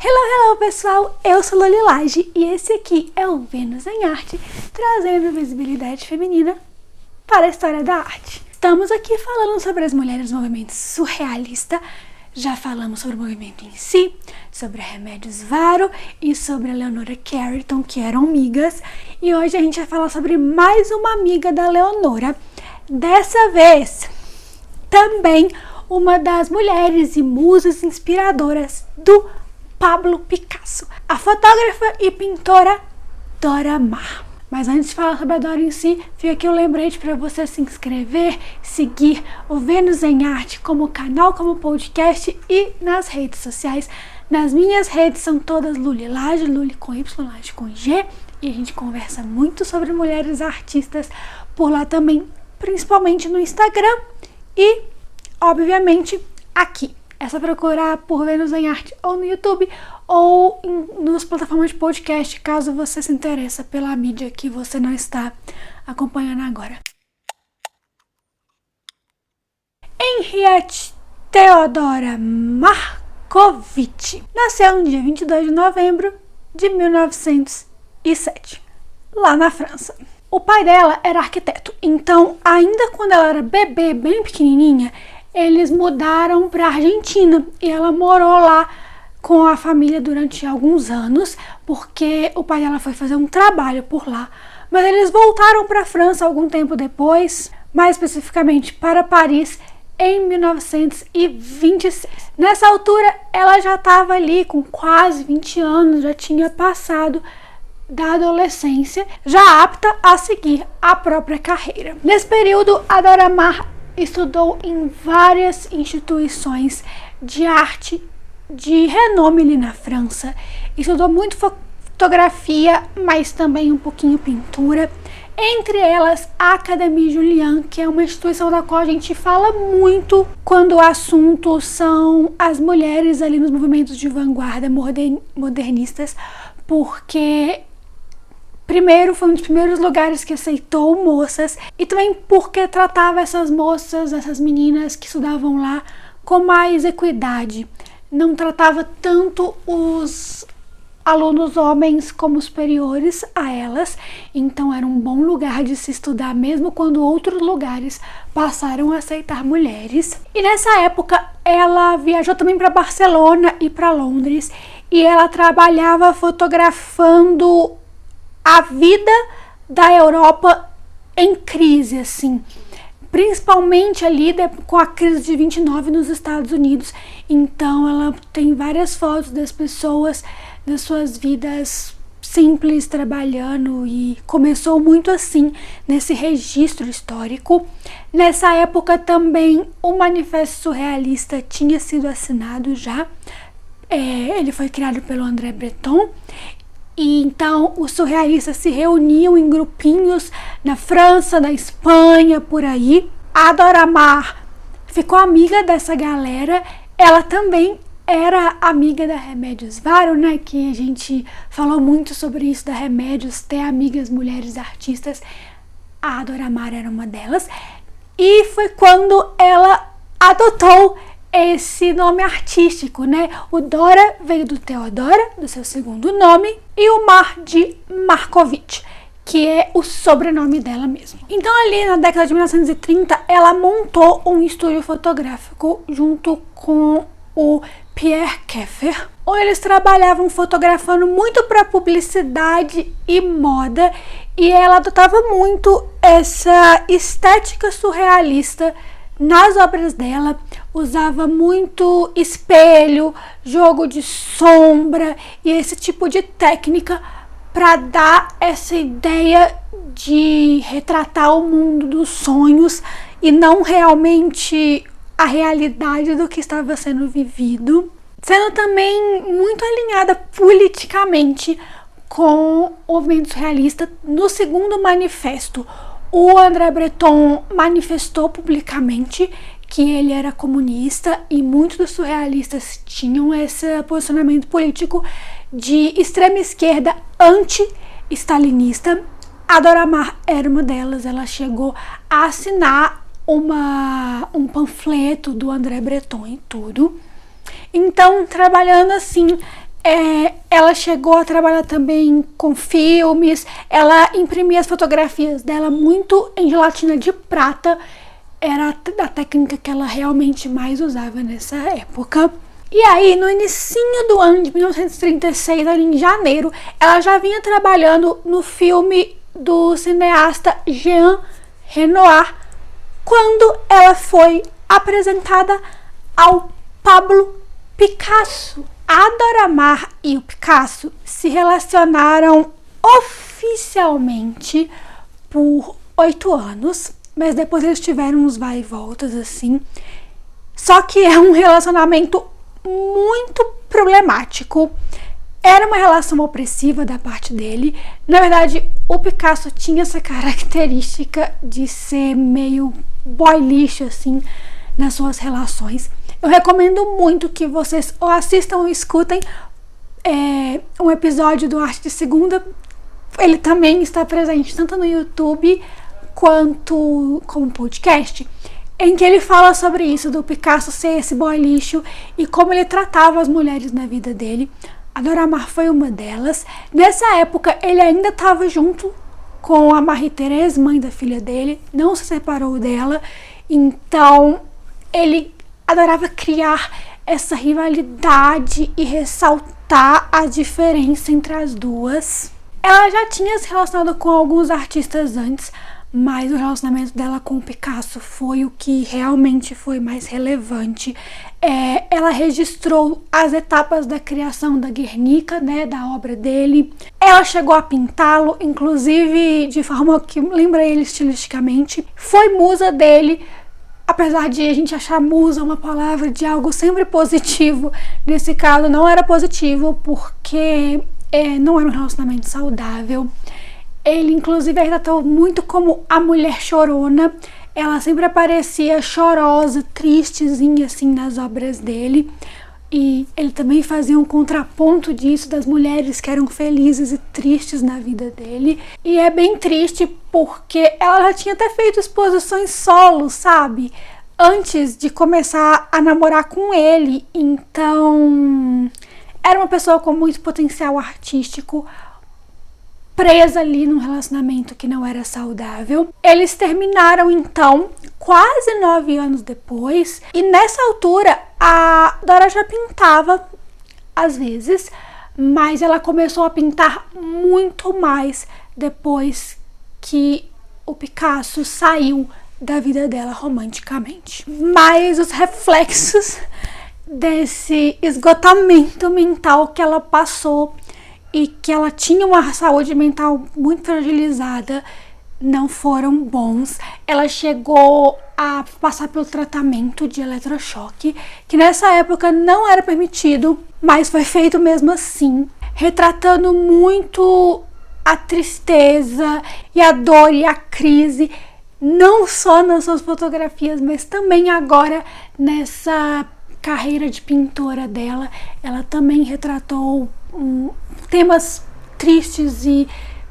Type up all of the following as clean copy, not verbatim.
Hello pessoal, eu sou Loli Lage e esse aqui é o Vênus em Arte, trazendo visibilidade feminina para a história da arte. Estamos aqui falando sobre as mulheres do movimento surrealista, já falamos sobre o movimento em si, sobre a Remédios Varo e sobre a Leonora Carrington, que eram amigas, e hoje a gente vai falar sobre mais uma amiga da Leonora, dessa vez também uma das mulheres e musas inspiradoras do Pablo Picasso, a fotógrafa e pintora Dora Maar. Mas antes de falar sobre a Dora em si, fica aqui o lembrete para você se inscrever, seguir o Vênus em Arte como canal, como podcast e nas redes sociais. Nas minhas redes são todas Luli Lage, Luli com Y, Lage com G, e a gente conversa muito sobre mulheres artistas por lá também, principalmente no Instagram e, obviamente, aqui. É só procurar por Vênus em Arte ou no YouTube ou nas plataformas de podcast, caso você se interesse pela mídia que você não está acompanhando agora. Henriette Theodora Markovitch nasceu no dia 22 de novembro de 1907, lá na França. O pai dela era arquiteto, então ainda quando ela era bebê, bem pequenininha, eles mudaram para a Argentina e ela morou lá com a família durante alguns anos, porque o pai dela foi fazer um trabalho por lá. Mas eles voltaram para a França algum tempo depois, mais especificamente para Paris, em 1926. Nessa altura, ela já estava ali com quase 20 anos, já tinha passado da adolescência, já apta a seguir a própria carreira. Nesse período, a Dora Maar estudou em várias instituições de arte de renome ali na França. Estudou muito fotografia, mas também um pouquinho pintura. Entre elas, a Académie Julian, que é uma instituição da qual a gente fala muito quando o assunto são as mulheres ali nos movimentos de vanguarda modernistas, porque primeiro, foi um dos primeiros lugares que aceitou moças e também porque tratava essas moças, essas meninas que estudavam lá com mais equidade. Não tratava tanto os alunos homens como superiores a elas, então era um bom lugar de se estudar mesmo quando outros lugares passaram a aceitar mulheres. E nessa época ela viajou também para Barcelona e para Londres e ela trabalhava fotografando a vida da Europa em crise, assim, principalmente ali com a crise de 29 nos Estados Unidos. Então ela tem várias fotos das pessoas, das suas vidas simples, trabalhando, e começou muito assim, nesse registro histórico. Nessa época também o Manifesto Surrealista tinha sido assinado já, ele foi criado pelo André Breton. E então os surrealistas se reuniam em grupinhos na França, na Espanha, por aí. A Dora Maar ficou amiga dessa galera. Ela também era amiga da Remédios Varo, né? Que a gente falou muito sobre isso, da Remédios ter amigas mulheres artistas. A Dora Maar era uma delas. E foi quando ela adotou esse nome artístico, né? O Dora veio do Theodora, do seu segundo nome, e o Maar de Markovitch, que é o sobrenome dela mesmo. Então ali na década de 1930, ela montou um estúdio fotográfico junto com o Pierre Keffer, onde eles trabalhavam fotografando muito para publicidade e moda, e ela adotava muito essa estética surrealista nas obras dela. Usava muito espelho, jogo de sombra e esse tipo de técnica para dar essa ideia de retratar o mundo dos sonhos e não realmente a realidade do que estava sendo vivido, sendo também muito alinhada politicamente com o movimento surrealista. No segundo manifesto, o André Breton manifestou publicamente que ele era comunista, e muitos dos surrealistas tinham esse posicionamento político de extrema esquerda anti-stalinista. A Dora Maar era uma delas. Ela chegou a assinar um panfleto do André Breton e tudo. Então, trabalhando assim Ela chegou a trabalhar também com filmes, ela imprimia as fotografias dela muito em gelatina de prata, era a técnica que ela realmente mais usava nessa época. E aí, no inicinho do ano de 1936, ali em janeiro, ela já vinha trabalhando no filme do cineasta Jean Renoir, quando ela foi apresentada ao Pablo Picasso. A Dora Maar e o Picasso se relacionaram oficialmente por 8 anos, mas depois eles tiveram uns vai e voltas assim. Só que é um relacionamento muito problemático. Era uma relação opressiva da parte dele. Na verdade, o Picasso tinha essa característica de ser meio boy lixo assim nas suas relações. Eu recomendo muito que vocês ou assistam ou escutem um episódio do Arte de Segunda. Ele também está presente tanto no YouTube quanto como podcast, em que ele fala sobre isso, do Picasso ser esse boy lixo e como ele tratava as mulheres na vida dele. A Dora Maar foi uma delas. Nessa época, ele ainda estava junto com a Marie-Thérèse, mãe da filha dele, não se separou dela, então ele adorava criar essa rivalidade e ressaltar a diferença entre as duas. Ela já tinha se relacionado com alguns artistas antes, mas o relacionamento dela com o Picasso foi o que realmente foi mais relevante. Ela registrou as etapas da criação da Guernica, né, da obra dele. Ela chegou a pintá-lo, inclusive de forma que lembra ele estilisticamente. Foi musa dele. Apesar de a gente achar musa uma palavra de algo sempre positivo, nesse caso não era positivo porque não era um relacionamento saudável. Ele inclusive a retratou muito como a mulher chorona. Ela sempre aparecia chorosa, tristezinha assim nas obras dele. E ele também fazia um contraponto disso, das mulheres que eram felizes e tristes na vida dele. E é bem triste porque ela já tinha até feito exposições solo, sabe? Antes de começar a namorar com ele. Então, era uma pessoa com muito potencial artístico, presa ali num relacionamento que não era saudável. Eles terminaram então quase 9 anos depois, e nessa altura a Dora já pintava às vezes, mas ela começou a pintar muito mais depois que o Picasso saiu da vida dela romanticamente. Mas os reflexos desse esgotamento mental que ela passou e que ela tinha uma saúde mental muito fragilizada não foram bons. Ela chegou a passar pelo tratamento de eletrochoque, que nessa época não era permitido, mas foi feito mesmo assim, retratando muito a tristeza e a dor e a crise, não só nas suas fotografias, mas também agora nessa carreira de pintora dela. Ela também retratou temas tristes e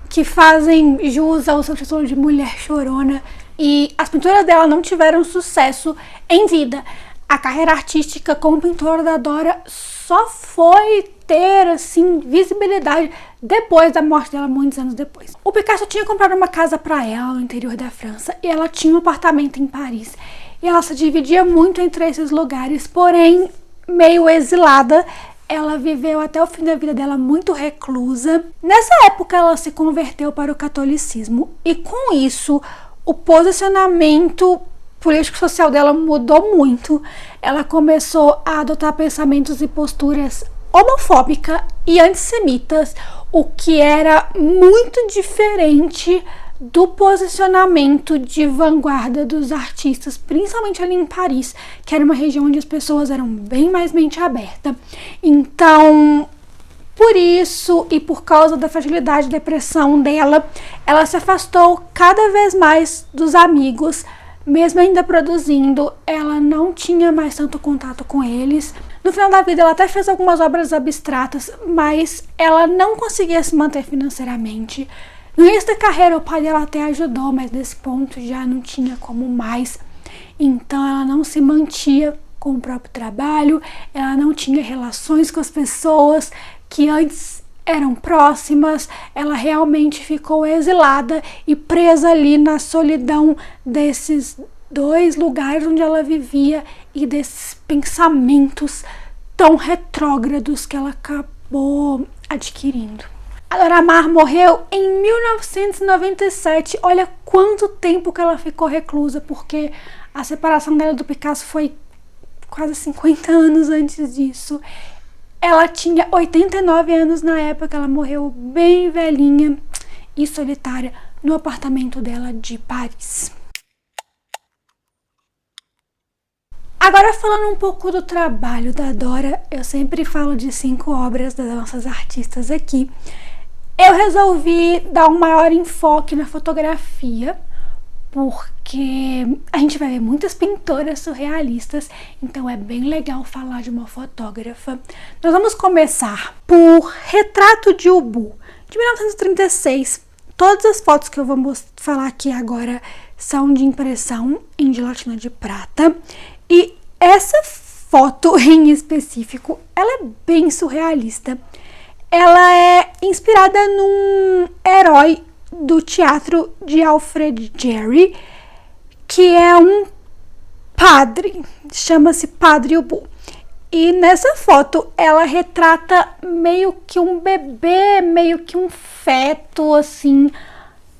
que fazem jus ao seu título de mulher chorona, e as pinturas dela não tiveram sucesso em vida. A carreira artística como pintora da Dora só foi ter assim visibilidade depois da morte dela, muitos anos depois. O Picasso tinha comprado uma casa para ela no interior da França e ela tinha um apartamento em Paris, e ela se dividia muito entre esses lugares, porém meio exilada. Ela viveu até o fim da vida dela muito reclusa. Nessa época ela se converteu para o catolicismo, e com isso o posicionamento político-social dela mudou muito. Ela começou a adotar pensamentos e posturas homofóbicas e antissemitas, o que era muito diferente do posicionamento de vanguarda dos artistas, principalmente ali em Paris, que era uma região onde as pessoas eram bem mais mente aberta. Então, por isso e por causa da fragilidade e depressão dela, ela se afastou cada vez mais dos amigos. Mesmo ainda produzindo, ela não tinha mais tanto contato com eles. No final da vida, ela até fez algumas obras abstratas, mas ela não conseguia se manter financeiramente. No início da carreira, o pai dela até ajudou, mas nesse ponto já não tinha como mais. Então ela não se mantia com o próprio trabalho, ela não tinha relações com as pessoas, que antes eram próximas, ela realmente ficou exilada e presa ali na solidão desses dois lugares onde ela vivia e desses pensamentos tão retrógrados que ela acabou adquirindo. A Dora Maar morreu em 1997. Olha quanto tempo que ela ficou reclusa, porque a separação dela do Picasso foi quase 50 anos antes disso. Ela tinha 89 anos na época, ela morreu bem velhinha e solitária no apartamento dela de Paris. Agora, falando um pouco do trabalho da Dora, eu sempre falo de 5 obras das nossas artistas aqui. Eu resolvi dar um maior enfoque na fotografia, porque a gente vai ver muitas pintoras surrealistas, então é bem legal falar de uma fotógrafa. Nós vamos começar por Retrato de Ubu, de 1936. Todas as fotos que eu vou falar aqui agora são de impressão em gelatina de prata. E essa foto em específico, ela é bem surrealista. Ela é inspirada num herói do teatro de Alfred Jarry, que é um padre, chama-se Padre Ubu. E nessa foto ela retrata meio que um bebê, meio que um feto, assim,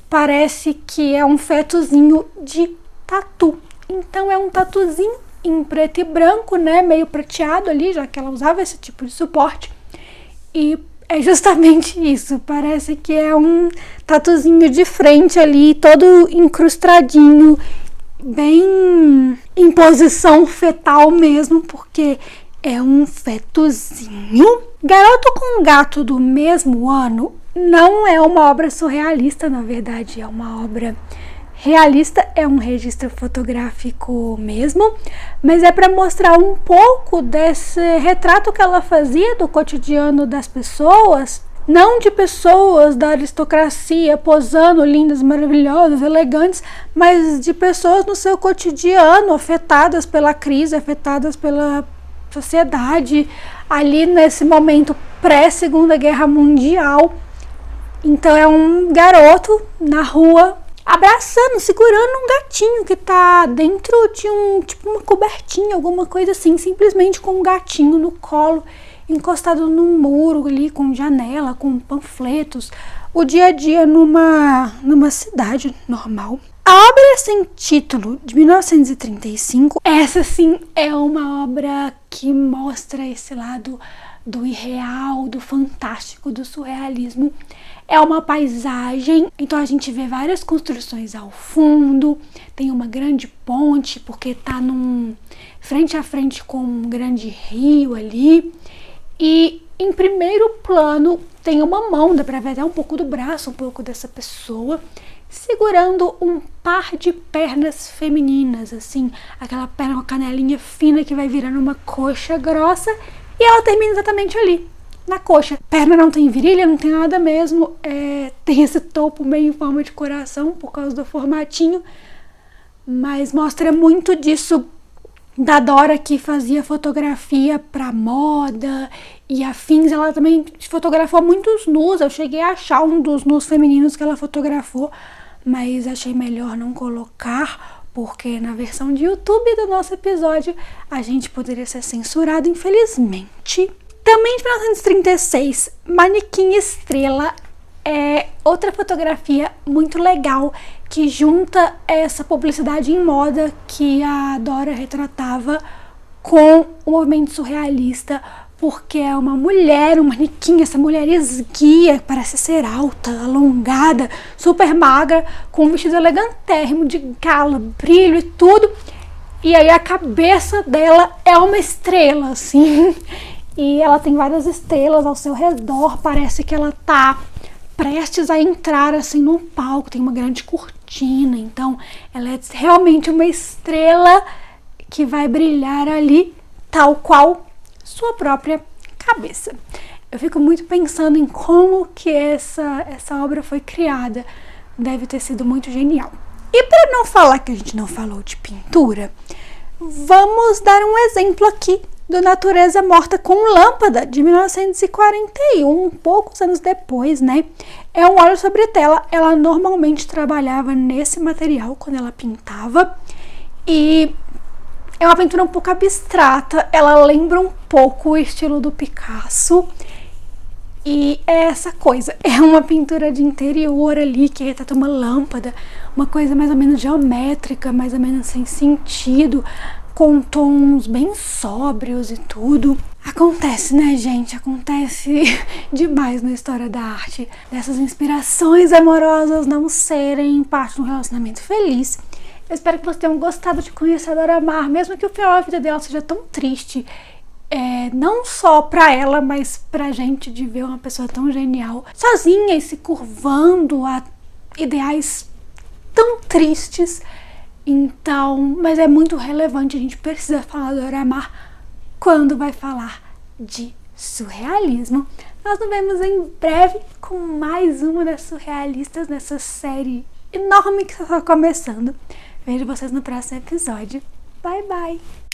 parece que é um fetozinho de tatu. Então é um tatuzinho em preto e branco, né, meio prateado ali, já que ela usava esse tipo de suporte. E é justamente isso, parece que é um tatuzinho de frente ali, todo incrustadinho, bem em posição fetal mesmo, porque é um fetozinho. Garoto com Gato, do mesmo ano, não é uma obra surrealista, na verdade, é uma obra realista, é um registro fotográfico mesmo, mas é para mostrar um pouco desse retrato que ela fazia do cotidiano das pessoas, não de pessoas da aristocracia posando lindas, maravilhosas, elegantes, mas de pessoas no seu cotidiano, afetadas pela crise, afetadas pela sociedade, ali nesse momento pré-Segunda Guerra Mundial. Então é um garoto na rua abraçando, segurando um gatinho que tá dentro de uma cobertinha, alguma coisa assim, simplesmente com um gatinho no colo, encostado num muro ali, com janela, com panfletos, o dia a dia numa cidade normal. A obra sem título, de 1935, essa sim é uma obra que mostra esse lado do irreal, do fantástico, do surrealismo. É uma paisagem, então a gente vê várias construções ao fundo, tem uma grande ponte, porque tá frente a frente com um grande rio ali, e em primeiro plano tem uma mão, dá pra ver até um pouco do braço, um pouco dessa pessoa, segurando um par de pernas femininas, assim, aquela perna com a canelinha fina que vai virando uma coxa grossa, e ela termina exatamente ali, na coxa. Perna não tem virilha, não tem nada mesmo, tem esse topo meio em forma de coração por causa do formatinho, mas mostra muito disso da Dora, que fazia fotografia pra moda e afins. Ela também fotografou muitos nus, eu cheguei a achar um dos nus femininos que ela fotografou, mas achei melhor não colocar, porque na versão de YouTube do nosso episódio a gente poderia ser censurado, infelizmente. Também de 1936, Manequim Estrela é outra fotografia muito legal que junta essa publicidade em moda que a Dora retratava com o movimento surrealista, porque é uma mulher, um manequim, essa mulher esguia, parece ser alta, alongada, super magra, com um vestido elegantérrimo de gala, brilho e tudo, e aí a cabeça dela é uma estrela, assim, e ela tem várias estrelas ao seu redor, parece que ela tá prestes a entrar assim no palco, tem uma grande cortina, então ela é realmente uma estrela que vai brilhar ali, tal qual sua própria cabeça. Eu fico muito pensando em como que essa obra foi criada, deve ter sido muito genial. E para não falar que a gente não falou de pintura, vamos dar um exemplo aqui do Natureza Morta com Lâmpada, de 1941, poucos anos depois, né? É um óleo sobre tela. Ela normalmente trabalhava nesse material quando ela pintava. E é uma pintura um pouco abstrata. Ela lembra um pouco o estilo do Picasso. E é essa coisa. É uma pintura de interior ali, que retrata uma lâmpada. Uma coisa mais ou menos geométrica, mais ou menos sem sentido, com tons bem sóbrios e tudo. Acontece, né, gente? Acontece demais na história da arte. Dessas inspirações amorosas não serem parte de um relacionamento feliz. Eu espero que vocês tenham gostado de conhecer a Dora Maar, mesmo que o final da vida dela seja tão triste. Não só pra ela, mas pra gente, de ver uma pessoa tão genial sozinha e se curvando a ideais tão tristes. Então, mas é muito relevante, a gente precisa falar do Dora Maar quando vai falar de surrealismo. Nós nos vemos em breve com mais uma das surrealistas nessa série enorme que está começando. Vejo vocês no próximo episódio. Bye, bye!